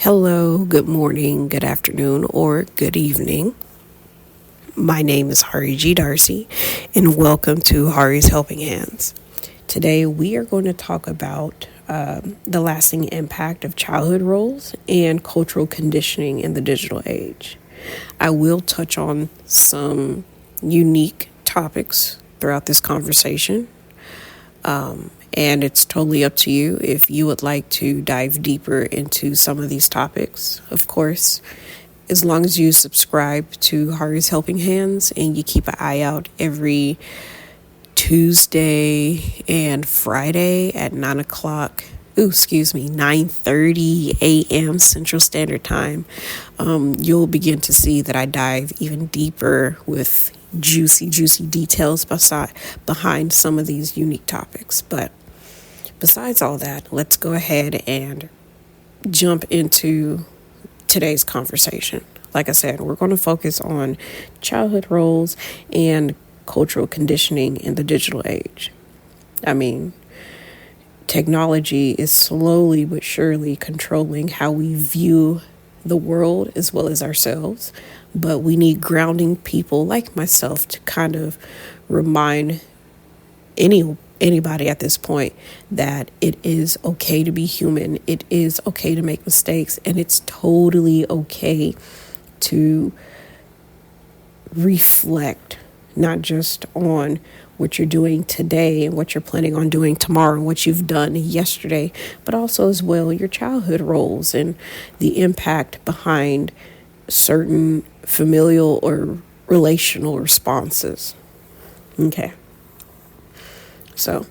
Hello, good morning, good afternoon, or good evening. My name is Hari G. Darcy, and welcome to Hari's Helping Hands. Today, we are going to talk about the lasting impact of childhood roles and cultural conditioning in the digital age. I will touch on some unique topics throughout this conversation. And it's totally up to you if you would like to dive deeper into some of these topics. Of course, as long as you subscribe to Hari's Helping Hands and you keep an eye out every Tuesday and Friday at 9:30 a.m. Central Standard Time, you'll begin to see that I dive even deeper with juicy details behind some of these unique topics. But besides all that, let's go ahead and jump into today's conversation. Like I said, we're going to focus on childhood roles and cultural conditioning in the digital age. I mean, technology is slowly but surely controlling how we view the world as well as ourselves, but we need grounding people like myself to kind of remind anybody at this point that it is okay to be human, it is okay to make mistakes, and it's totally okay to reflect not just on what you're doing today and what you're planning on doing tomorrow and what you've done yesterday, but also as well your childhood roles and the impact behind certain familial or relational responses. Okay. So,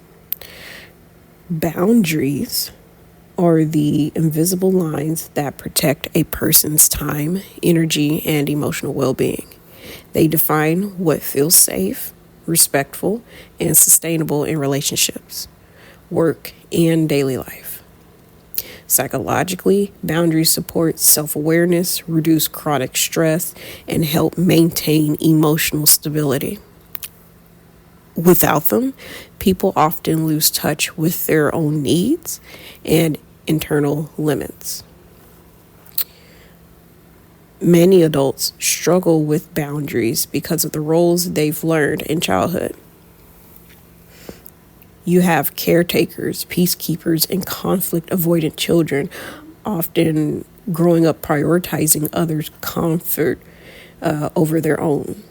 boundaries are the invisible lines that protect a person's time, energy, and emotional well-being. They define what feels safe, respectful, and sustainable in relationships, work, and daily life. Psychologically, boundaries support self-awareness, reduce chronic stress, and help maintain emotional stability. Without them, people often lose touch with their own needs and internal limits. Many adults struggle with boundaries because of the roles they've learned in childhood. You have caretakers, peacekeepers, and conflict-avoidant children, often growing up prioritizing others' comfort over their own.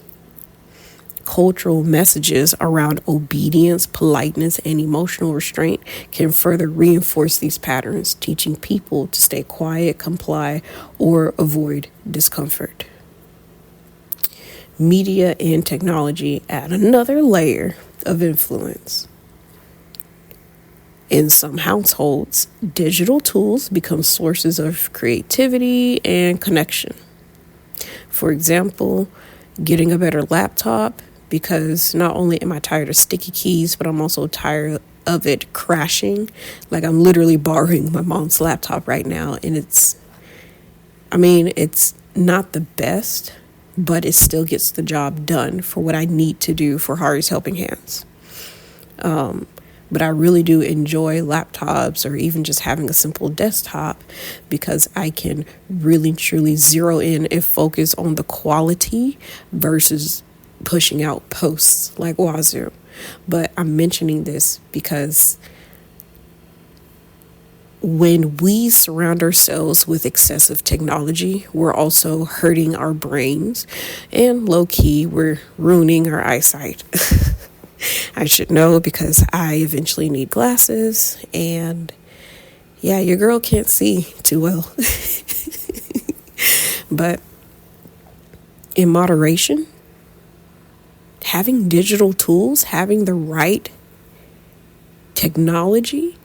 Cultural messages around obedience, politeness, and emotional restraint can further reinforce these patterns, teaching people to stay quiet, comply, or avoid discomfort. Media and technology add another layer of influence. In some households, digital tools become sources of creativity and connection. For example, getting a better laptop, because not only am I tired of sticky keys, but I'm also tired of it crashing. Like, I'm literally borrowing my mom's laptop right now, and it's not the best, but it still gets the job done for what I need to do for Hari's Helping Hands. But I really do enjoy laptops or even just having a simple desktop because I can really truly zero in and focus on the quality versus pushing out posts like wazoo. But I'm mentioning this because when we surround ourselves with excessive technology, we're also hurting our brains, and low-key, we're ruining our eyesight. I should know because I eventually need glasses, and yeah, your girl can't see too well. But in moderation, having digital tools, having the right technology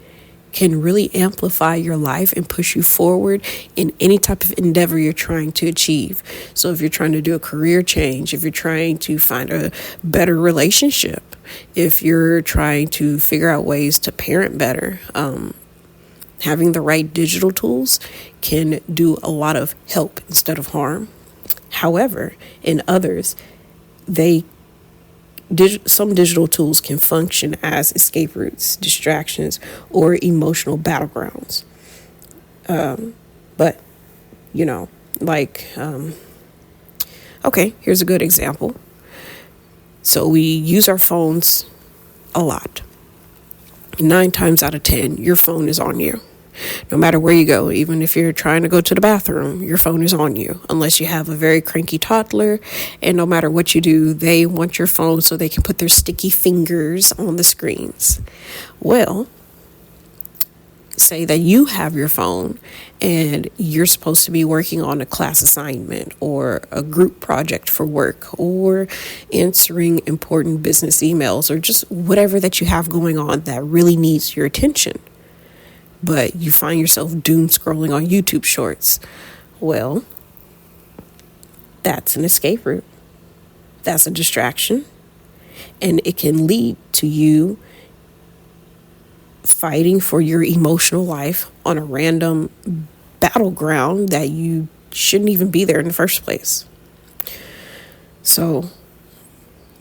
can really amplify your life and push you forward in any type of endeavor you're trying to achieve. So if you're trying to do a career change, if you're trying to find a better relationship, if you're trying to figure out ways to parent better, having the right digital tools can do a lot of help instead of harm. However, in others, some digital tools can function as escape routes, distractions, or emotional battlegrounds. But You know, like, okay, here's a good example. So we use our phones a lot. 9 times out of 10, your phone is on you. No matter where you go, even if you're trying to go to the bathroom, your phone is on you. Unless you have a very cranky toddler, and no matter what you do, they want your phone so they can put their sticky fingers on the screens. Well, say that you have your phone and you're supposed to be working on a class assignment or a group project for work or answering important business emails or just whatever that you have going on that really needs your attention. But you find yourself doom scrolling on YouTube shorts. Well, that's an escape route. That's a distraction. And it can lead to you fighting for your emotional life on a random battleground that you shouldn't even be there in the first place. So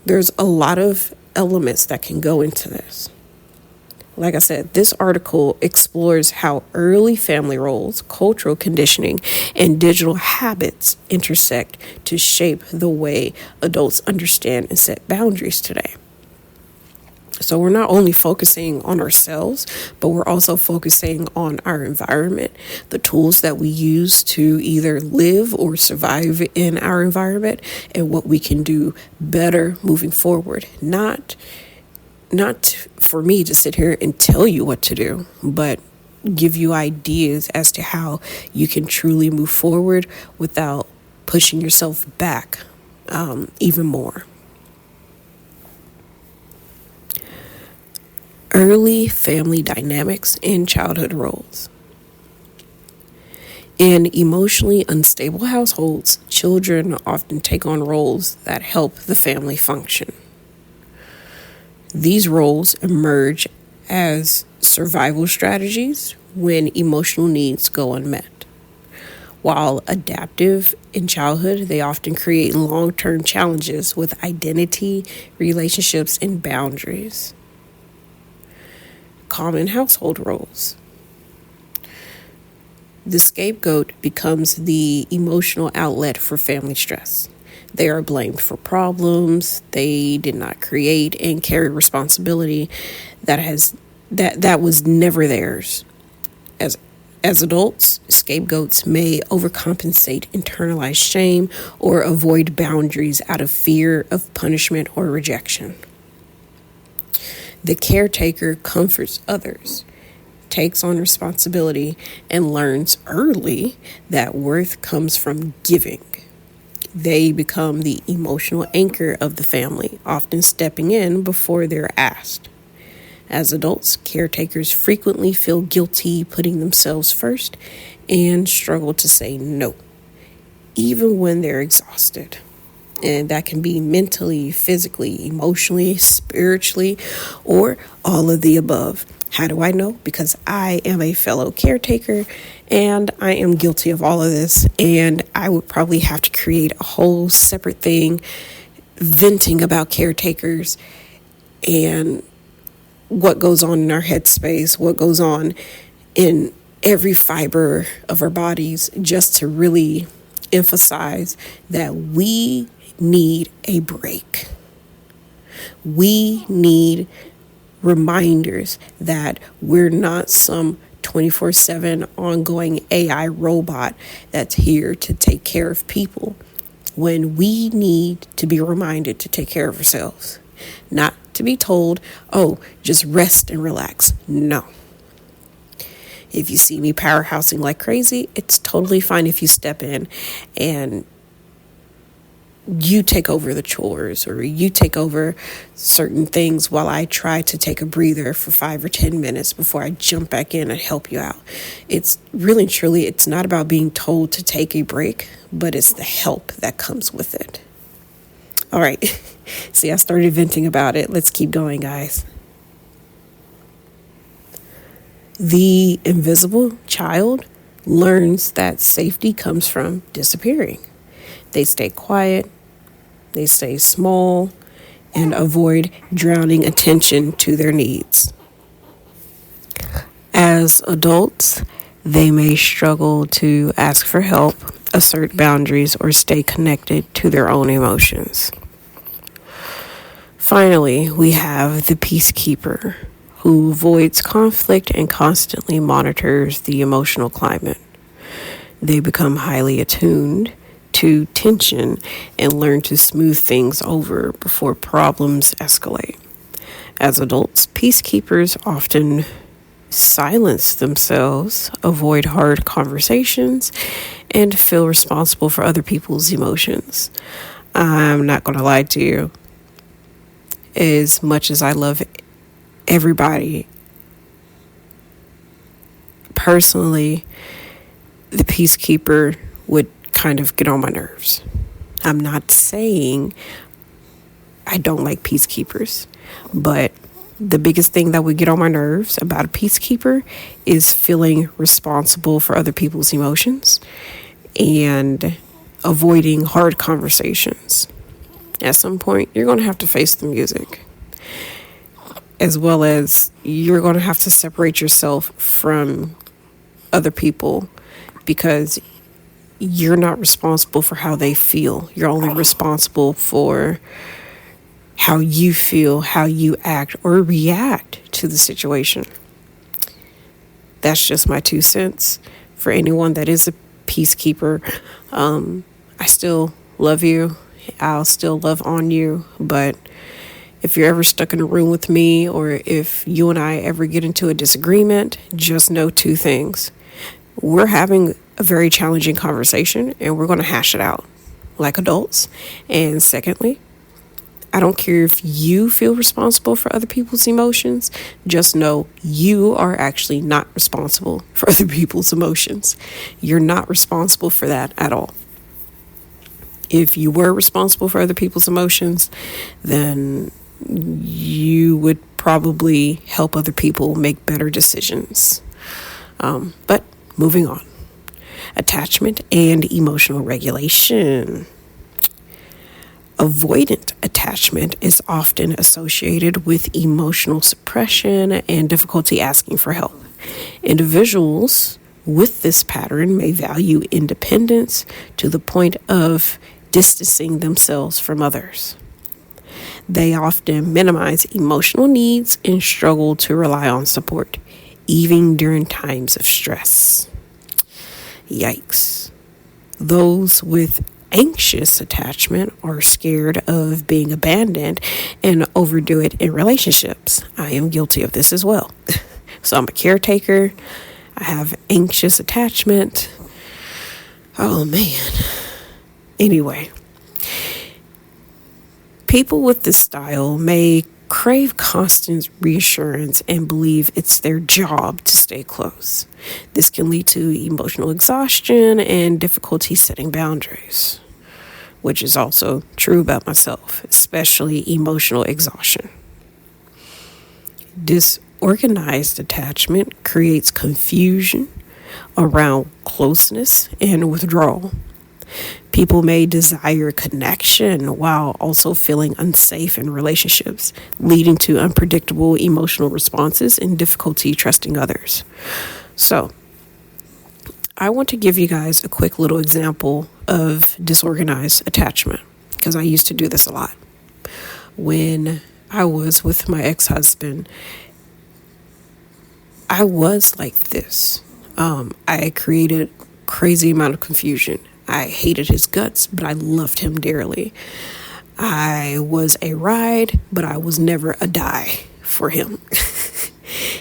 there's a lot of elements that can go into this. Like I said, this article explores how early family roles, cultural conditioning, and digital habits intersect to shape the way adults understand and set boundaries today. So we're not only focusing on ourselves, but we're also focusing on our environment, the tools that we use to either live or survive in our environment, and what we can do better moving forward. Not for me to sit here and tell you what to do, but give you ideas as to how you can truly move forward without pushing yourself back even more. Early family dynamics and childhood roles. In emotionally unstable households, children often take on roles that help the family function. These roles emerge as survival strategies when emotional needs go unmet. While adaptive in childhood, they often create long-term challenges with identity, relationships, and boundaries. Common household roles. The scapegoat becomes the emotional outlet for family stress. They are blamed for problems they did not create and carry responsibility that was never theirs. As adults, scapegoats may overcompensate, internalize shame, or avoid boundaries out of fear of punishment or rejection. The caretaker comforts others, takes on responsibility, and learns early that worth comes from giving. They become the emotional anchor of the family, often stepping in before they're asked. As adults, caretakers frequently feel guilty putting themselves first and struggle to say no, even when they're exhausted. And that can be mentally, physically, emotionally, spiritually, or all of the above. How do I know? Because I am a fellow caretaker and I am guilty of all of this. And I would probably have to create a whole separate thing venting about caretakers and what goes on in our headspace, what goes on in every fiber of our bodies, just to really emphasize that we need a break. We need reminders that we're not some 24/7 ongoing AI robot that's here to take care of people, when we need to be reminded to take care of ourselves. Not to be told, oh, just rest and relax. No. If you see me powerhousing like crazy, it's totally fine if you step in and you take over the chores or you take over certain things while I try to take a breather for 5 or 10 minutes before I jump back in and help you out. It's really, truly, it's not about being told to take a break, but it's the help that comes with it. All right. See, I started venting about it. Let's keep going, guys. The invisible child learns that safety comes from disappearing. They stay quiet, they stay small, and avoid drowning attention to their needs. As adults, They may struggle to ask for help, assert boundaries, or stay connected to their own emotions. Finally, we have the peacekeeper, who avoids conflict and constantly monitors the emotional climate. They become highly attuned to tension and learn to smooth things over before problems escalate. As adults, peacekeepers often silence themselves, avoid hard conversations, and feel responsible for other people's emotions. I'm not going to lie to you. As much as I love everybody, personally, the peacekeeper would kind of get on my nerves. I'm not saying I don't like peacekeepers, but the biggest thing that would get on my nerves about a peacekeeper is feeling responsible for other people's emotions and avoiding hard conversations. At some point, you're going to have to face the music, as well as you're going to have to separate yourself from other people, because you're not responsible for how they feel. You're only responsible for how you feel, how you act or react to the situation. That's just my 2 cents. For anyone that is a peacekeeper, I still love you. I'll still love on you. But if you're ever stuck in a room with me, or if you and I ever get into a disagreement, just know 2 things. We're having a very challenging conversation and we're going to hash it out like adults. And secondly, I don't care if you feel responsible for other people's emotions. Just know you are actually not responsible for other people's emotions. You're not responsible for that at all. If you were responsible for other people's emotions, then you would probably help other people make better decisions. But moving on. Attachment and emotional regulation. Avoidant attachment is often associated with emotional suppression and difficulty asking for help. Individuals with this pattern may value independence to the point of distancing themselves from others. They often minimize emotional needs and struggle to rely on support, even during times of stress. Yikes. Those with anxious attachment are scared of being abandoned and overdo it in relationships. I am guilty of this as well. So I'm a caretaker. I have anxious attachment. Oh man. Anyway, people with this style may crave constant reassurance and believe it's their job to stay close. This can lead to emotional exhaustion and difficulty setting boundaries, which is also true about myself, especially emotional exhaustion. Disorganized attachment creates confusion around closeness and withdrawal. People may desire connection while also feeling unsafe in relationships, leading to unpredictable emotional responses and difficulty trusting others. So, I want to give you guys a quick little example of disorganized attachment, because I used to do this a lot. When I was with my ex-husband, I was like this. I created crazy amount of confusion. I hated his guts, but I loved him dearly. I was a ride, but I was never a die for him.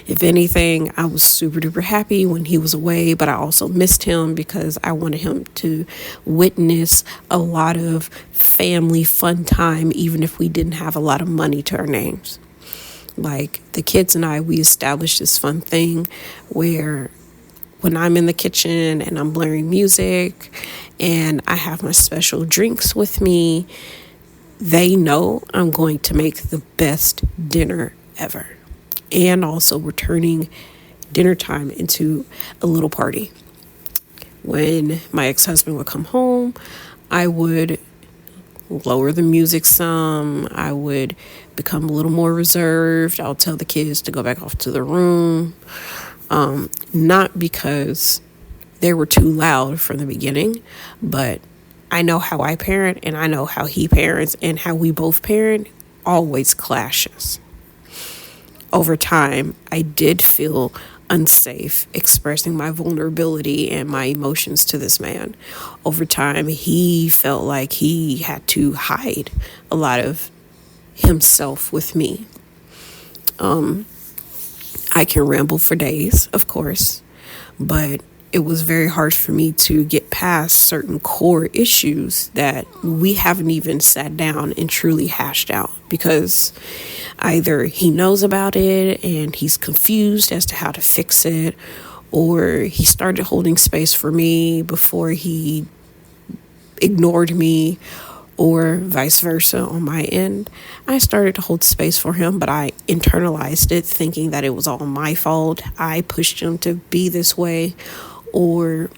If anything, I was super duper happy when he was away, but I also missed him because I wanted him to witness a lot of family fun time, even if we didn't have a lot of money to our names. Like the kids and I, we established this fun thing where when I'm in the kitchen and I'm blaring music and I have my special drinks with me, they know I'm going to make the best dinner ever. And also we're turning dinner time into a little party. When my ex-husband would come home, I would lower the music some. I would become a little more reserved. I'll tell the kids to go back off to the room. Not because they were too loud from the beginning, but I know how I parent and I know how he parents, and how we both parent always clashes. Over time, I did feel unsafe expressing my vulnerability and my emotions to this man. Over time, he felt like he had to hide a lot of himself with me. I can ramble for days, of course, but it was very hard for me to get past certain core issues that we haven't even sat down and truly hashed out, because either he knows about it and he's confused as to how to fix it, or he started holding space for me before he ignored me, or vice versa on my end. I started to hold space for him, but I internalized it, thinking that it was all my fault. I pushed him to be this way, or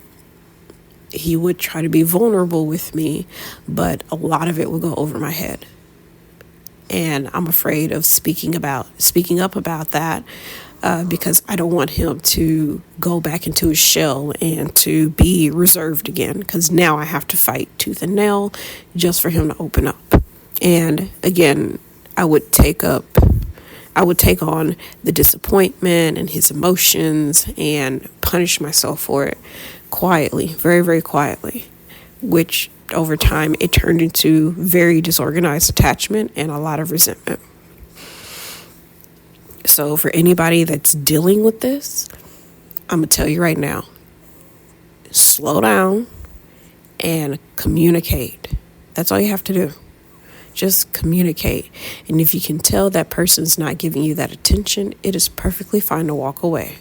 he would try to be vulnerable with me, but a lot of it would go over my head. And I'm afraid of speaking up about that, because I don't want him to go back into his shell and to be reserved again, because now I have to fight tooth and nail just for him to open up. And again, I would take on the disappointment and his emotions and punish myself for it quietly, very, very quietly, which over time it turned into very disorganized attachment and a lot of resentment. So for anybody that's dealing with this, I'm going to tell you right now, slow down and communicate. That's all you have to do. Just communicate. And if you can tell that person's not giving you that attention, it is perfectly fine to walk away.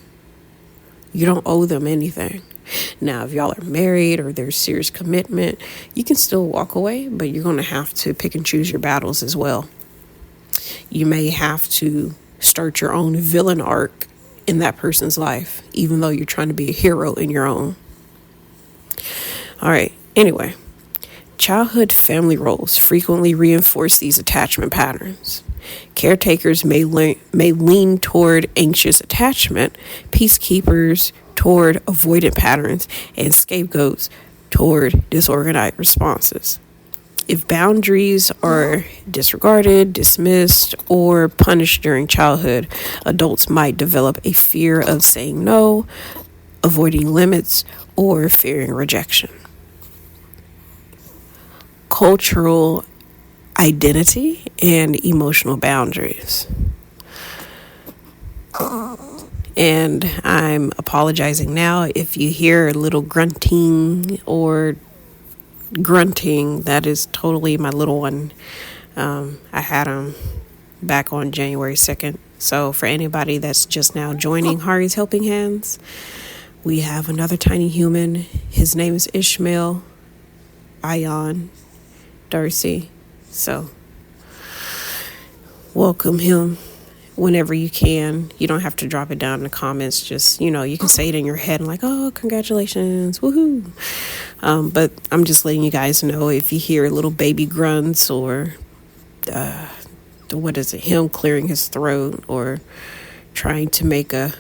You don't owe them anything. Now, if y'all are married or there's serious commitment, you can still walk away, but you're going to have to pick and choose your battles as well. You may have to start your own villain arc in that person's life, even though you're trying to be a hero in your own. All right. Anyway, childhood family roles frequently reinforce these attachment patterns. Caretakers may lean toward anxious attachment, peacekeepers toward avoidant patterns, and scapegoats toward disorganized responses. If boundaries are disregarded, dismissed, or punished during childhood, adults might develop a fear of saying no, avoiding limits, or fearing rejection. Cultural identity and emotional boundaries. And I'm apologizing now if you hear a little grunting or grunting. That is totally my little one. I had him back on January 2nd. So for anybody that's just now joining Hari's Helping Hands, we have another tiny human. His name is Ishmael Ion Darcy. So welcome him whenever you can. You don't have to drop it down in the comments. Just, you can say it in your head and like, oh, congratulations, woohoo. But I'm just letting you guys know, if you hear little baby grunts or him clearing his throat or trying to make a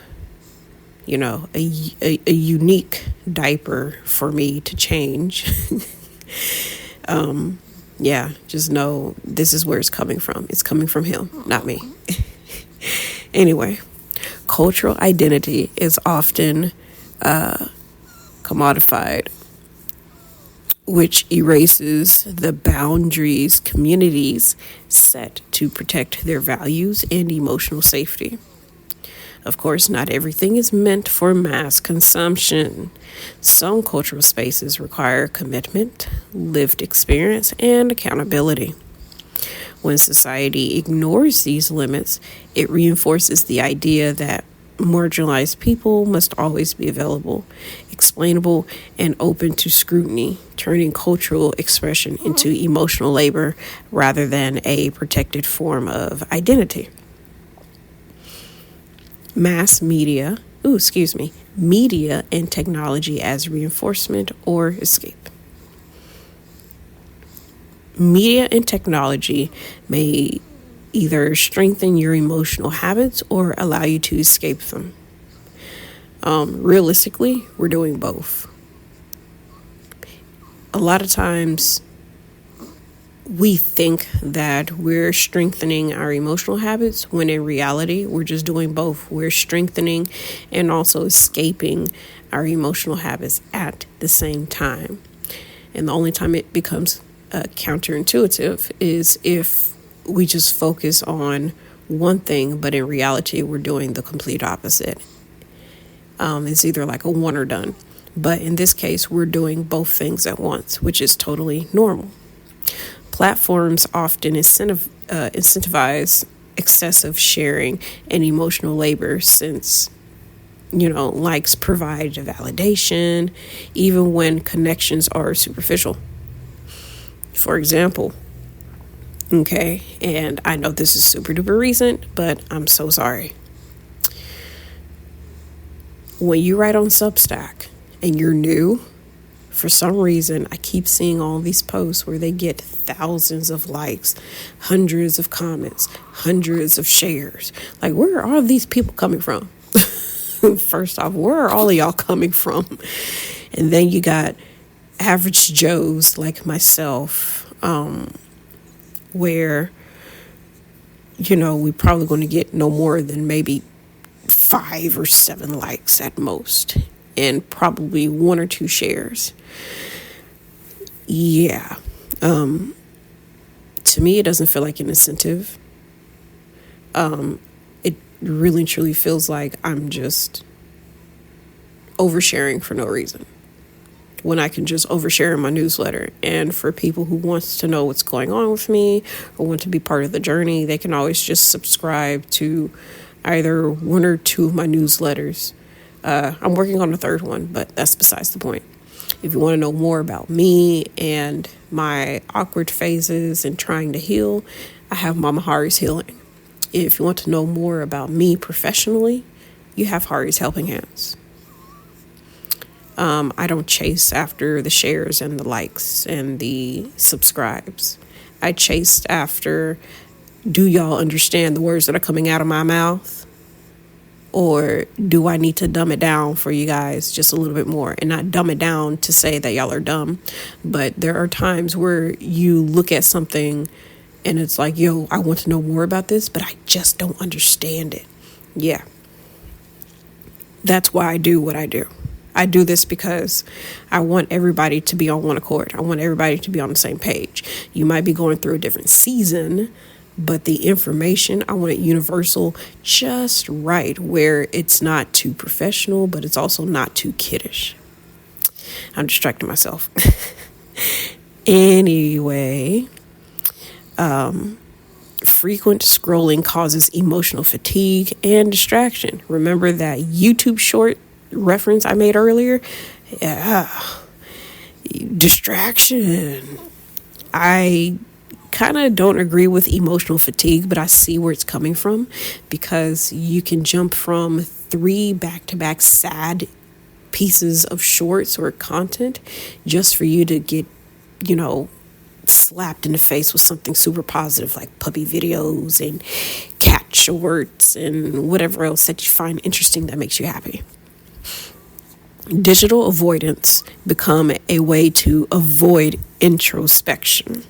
unique diaper for me to change. Just know this is where it's coming from. It's coming from him, not me. Anyway, cultural identity is often commodified, which erases the boundaries communities set to protect their values and emotional safety. Of course, not everything is meant for mass consumption. Some cultural spaces require commitment, lived experience, and accountability. When society ignores these limits, it reinforces the idea that marginalized people must always be available, explainable, and open to scrutiny, turning cultural expression into emotional labor rather than a protected form of identity. Media and technology as reinforcement or escape. Media and technology may either strengthen your emotional habits or allow you to escape them. Realistically, we're doing both. A lot of times we think that we're strengthening our emotional habits when in reality, we're just doing both. We're strengthening and also escaping our emotional habits at the same time. And the only time it becomes counterintuitive is if we just focus on one thing, but in reality, we're doing the complete opposite. It's either like a one or done. But in this case, we're doing both things at once, which is totally normal. Platforms often incentivize excessive sharing and emotional labor since, likes provide validation, even when connections are superficial. For example, okay, and I know this is super duper recent, but I'm so sorry. When you write on Substack and you're new, for some reason, I keep seeing all these posts where they get thousands of likes, hundreds of comments, hundreds of shares. Like, where are all these people coming from? First off, where are all of y'all coming from? And then you got average Joes like myself, where, we probably going to get no more than maybe 5 or 7 likes at most, and probably 1 or 2 shares. Yeah. To me, it doesn't feel like an incentive. It really truly feels like I'm just oversharing for no reason, when I can just overshare in my newsletter. And for people who wants to know what's going on with me or want to be part of the journey, they can always just subscribe to either 1 or 2 of my newsletters. I'm working on the 3rd one, but that's besides the point. If you want to know more about me and my awkward phases and trying to heal, I have Mama Hari's Healing. If you want to know more about me professionally, you have Hari's Helping Hands. I don't chase after the shares and the likes and the subscribes. I chased after, do y'all understand the words that are coming out of my mouth? Or do I need to dumb it down for you guys just a little bit more? And not dumb it down to say that y'all are dumb. But there are times where you look at something and it's like, yo, I want to know more about this, but I just don't understand it. Yeah. That's why I do what I do. I do this because I want everybody to be on one accord. I want everybody to be on the same page. You might be going through a different season, but the information, I want it universal, just right, where it's not too professional, but it's also not too kiddish. I'm distracting myself. Anyway, frequent scrolling causes emotional fatigue and distraction. Remember that YouTube short reference I made earlier? Yeah. Distraction. I kind of don't agree with emotional fatigue, but I see where it's coming from, because you can jump from 3 back-to-back sad pieces of shorts or content just for you to get, slapped in the face with something super positive like puppy videos and cat shorts and whatever else that you find interesting that makes you happy. Digital avoidance become a way to avoid introspection.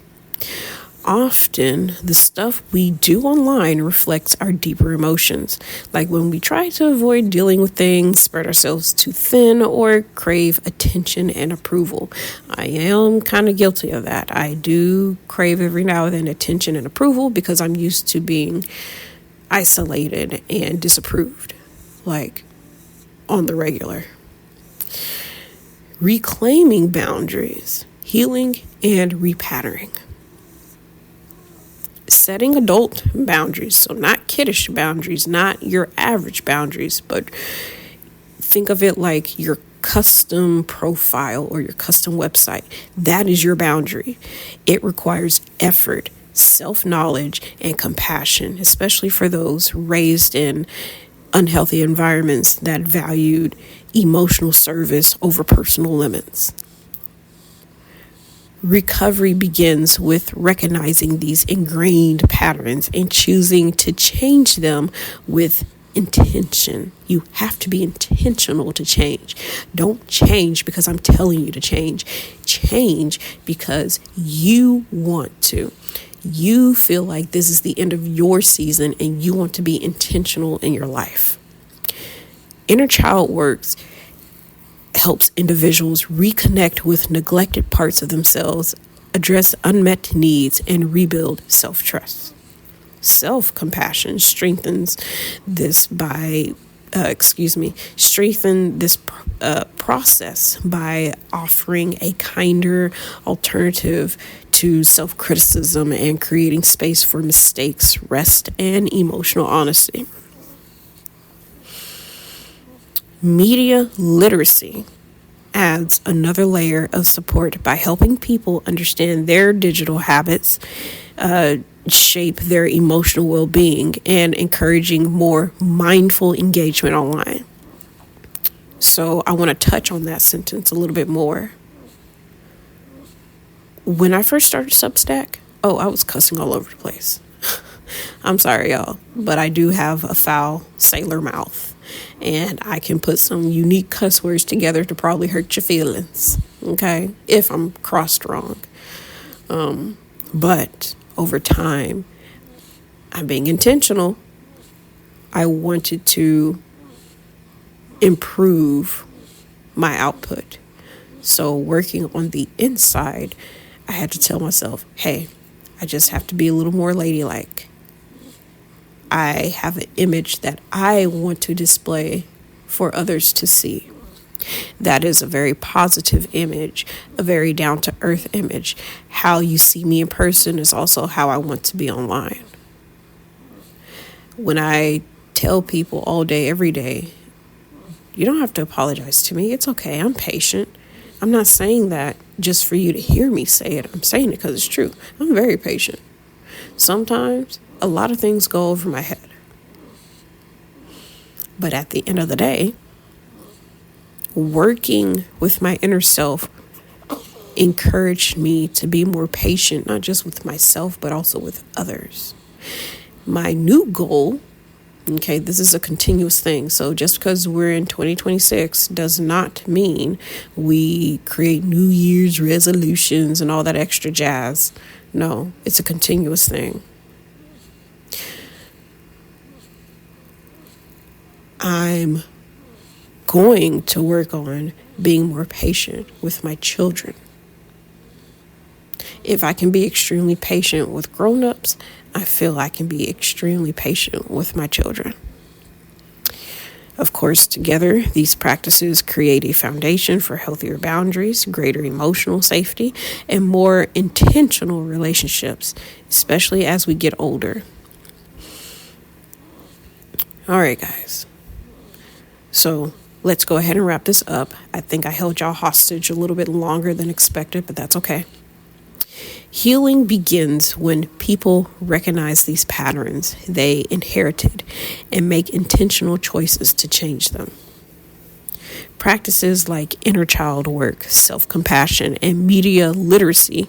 Often, the stuff we do online reflects our deeper emotions, like when we try to avoid dealing with things, spread ourselves too thin, or crave attention and approval. I am kind of guilty of that. I do crave every now and then attention and approval because I'm used to being isolated and disapproved, like on the regular. Reclaiming boundaries, healing, and repatterning. Setting adult boundaries, so not kiddish boundaries, not your average boundaries, but think of it like your custom profile or your custom website. That is your boundary. It requires effort, self-knowledge, and compassion, especially for those raised in unhealthy environments that valued emotional service over personal limits. Recovery begins with recognizing these ingrained patterns and choosing to change them with intention. You have to be intentional to change. Don't change because I'm telling you to change. Change because you want to. You feel like this is the end of your season and you want to be intentional in your life. Inner child works helps individuals reconnect with neglected parts of themselves, address unmet needs, and rebuild self-trust. Self-compassion strengthens this process by offering a kinder alternative to self-criticism and creating space for mistakes, rest, and emotional honesty. Media literacy adds another layer of support by helping people understand their digital habits, shape their emotional well-being, and encouraging more mindful engagement online. So I want to touch on that sentence a little bit more. When I first started Substack, I was cussing all over the place. I'm sorry, y'all, but I do have a foul sailor mouth, and I can put some unique cuss words together to probably hurt your feelings, okay, if I'm crossed wrong. But over time, I'm being intentional. I wanted to improve my output. So working on the inside, I had to tell myself, hey, I just have to be a little more ladylike. I have an image that I want to display for others to see. That is a very positive image, a very down-to-earth image. How you see me in person is also how I want to be online. When I tell people all day, every day, you don't have to apologize to me. It's okay. I'm patient. I'm not saying that just for you to hear me say it. I'm saying it because it's true. I'm very patient. Sometimes a lot of things go over my head. But at the end of the day, working with my inner self encouraged me to be more patient, not just with myself, but also with others. My new goal, okay, this is a continuous thing. So just because we're in 2026 does not mean we create New Year's resolutions and all that extra jazz. No, it's a continuous thing. I'm going to work on being more patient with my children. If I can be extremely patient with grown-ups, I feel I can be extremely patient with my children. Of course, together, these practices create a foundation for healthier boundaries, greater emotional safety, and more intentional relationships, especially as we get older. All right, guys. So let's go ahead and wrap this up. I think I held y'all hostage a little bit longer than expected, but that's okay. Healing begins when people recognize these patterns they inherited and make intentional choices to change them. Practices like inner child work, self-compassion, and media literacy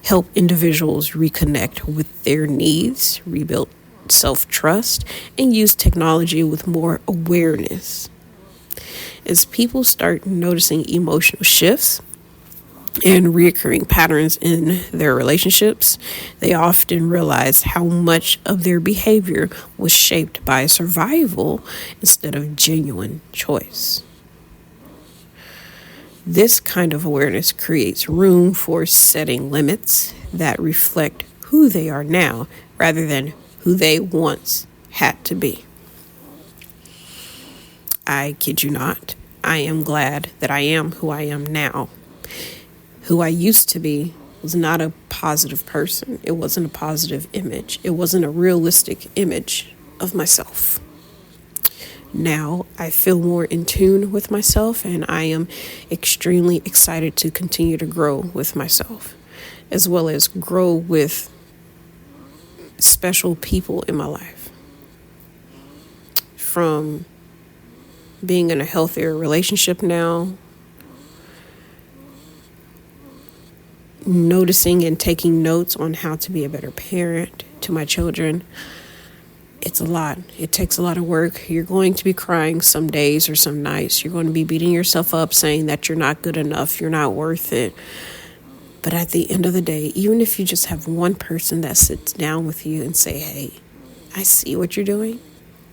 help individuals reconnect with their needs, rebuild self-trust, and use technology with more awareness. As people start noticing emotional shifts and reoccurring patterns in their relationships, they often realize how much of their behavior was shaped by survival instead of genuine choice. This kind of awareness creates room for setting limits that reflect who they are now rather than who they once had to be. I kid you not, I am glad that I am who I am now. Who I used to be was not a positive person. It wasn't a positive image. It wasn't a realistic image of myself. Now I feel more in tune with myself, and I am extremely excited to continue to grow with myself, as well as grow with special people in my life. From being in a healthier relationship now, noticing and taking notes on how to be a better parent to my children, It's a lot. It takes a lot of work. You're going to be crying some days or some nights. You're going to be beating yourself up saying that you're not good enough, you're not worth it. But at the end of the day, even if you just have one person that sits down with you and say, hey, I see what you're doing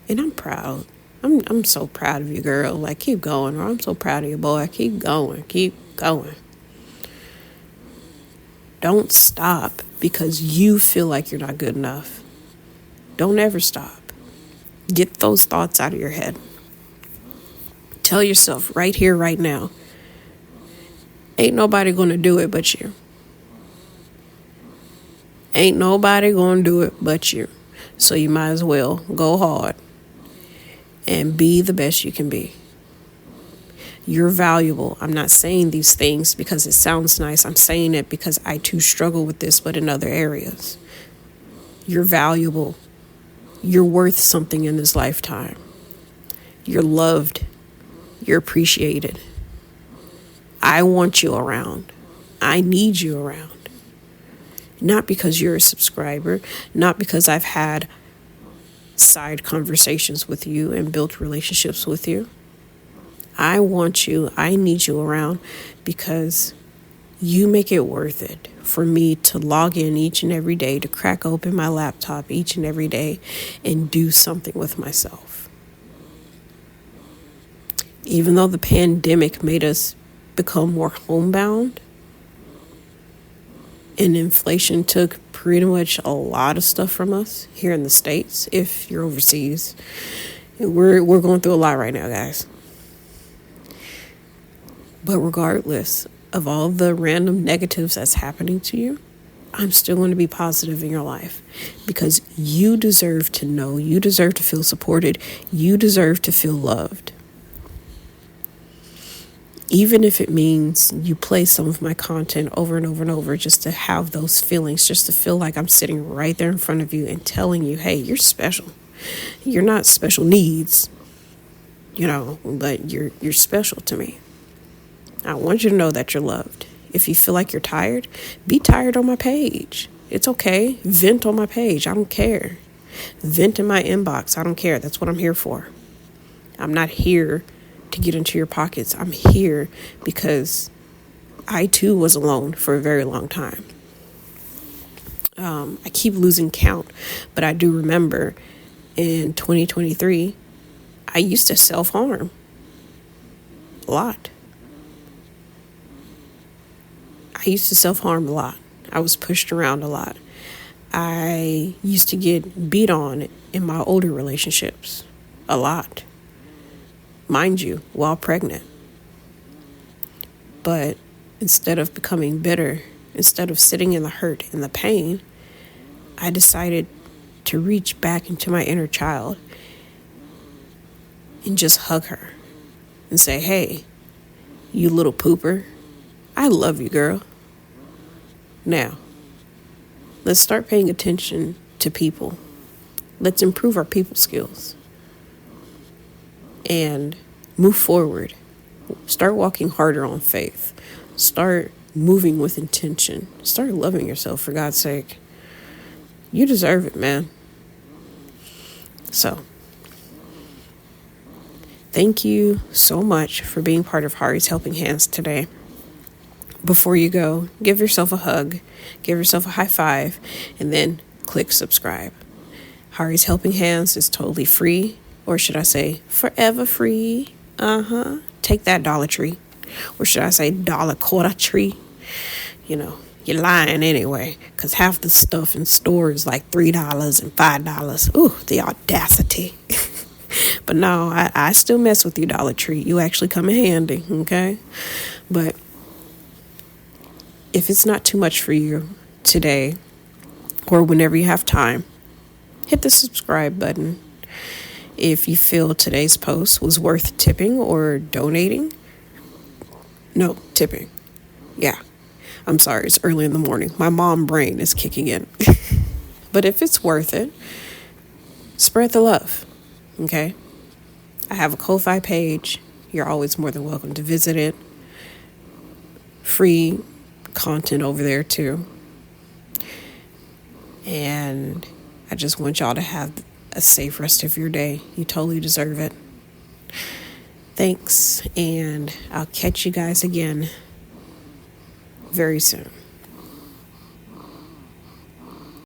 and I'm proud. I'm so proud of you, girl. Like, keep going. Or I'm so proud of you, boy. Keep going. Keep going. Don't stop because you feel like you're not good enough. Don't ever stop. Get those thoughts out of your head. Tell yourself right here, right now, ain't nobody going to do it but you. Ain't nobody going to do it but you. So you might as well go hard and be the best you can be. You're valuable. I'm not saying these things because it sounds nice. I'm saying it because I too struggle with this, but in other areas. You're valuable. You're worth something in this lifetime. You're loved. You're appreciated. I want you around. I need you around. Not because you're a subscriber, not because I've had side conversations with you and built relationships with you. I want you, I need you around because you make it worth it for me to log in each and every day, to crack open my laptop each and every day and do something with myself. Even though the pandemic made us become more homebound and inflation took pretty much a lot of stuff from us here in the States, if you're overseas, we're going through a lot right now, guys. But regardless of all the random negatives that's happening to you, I'm still going to be positive in your life because you deserve to know, you deserve to feel supported, you deserve to feel loved. Even if it means you play some of my content over and over and over just to have those feelings, just to feel like I'm sitting right there in front of you and telling you, hey, you're special. You're not special needs, but you're special to me. I want you to know that you're loved. If you feel like you're tired, be tired on my page. It's okay. Vent on my page. I don't care. Vent in my inbox. I don't care. That's what I'm here for. I'm not here to get into your pockets. I'm here because I too was alone for a very long time. I keep losing count, but I do remember in 2023, I used to self-harm a lot. I used to self-harm a lot. I was pushed around a lot. I used to get beat on in my older relationships a lot. Mind you, while pregnant. But instead of becoming bitter, instead of sitting in the hurt and the pain, I decided to reach back into my inner child and just hug her and say, hey, you little pooper, I love you, girl. Now, let's start paying attention to people. Let's improve our people skills and move forward. Start walking harder on faith. Start moving with intention. Start loving yourself, for God's sake. You deserve it, man. So, thank you so much for being part of Hari's Helping Hands today. Before you go, give yourself a hug, give yourself a high five, and then click subscribe. Hari's Helping Hands is totally free, or should I say forever free. Take that, Dollar Tree. Or should I say $1.25 tree? You're lying anyway, because half the stuff in stores is like $3 and $5. Ooh, the audacity. But no, I still mess with you, Dollar Tree. You actually come in handy, okay? But if it's not too much for you today or whenever you have time, hit the subscribe button. If you feel today's post was worth tipping or donating. No, tipping. Yeah. I'm sorry, it's early in the morning. My mom brain is kicking in. But if it's worth it, spread the love, okay? I have a Ko-Fi page. You're always more than welcome to visit it. Free content over there too. And I just want y'all to have a safe rest of your day. You totally deserve it. Thanks, and I'll catch you guys again very soon.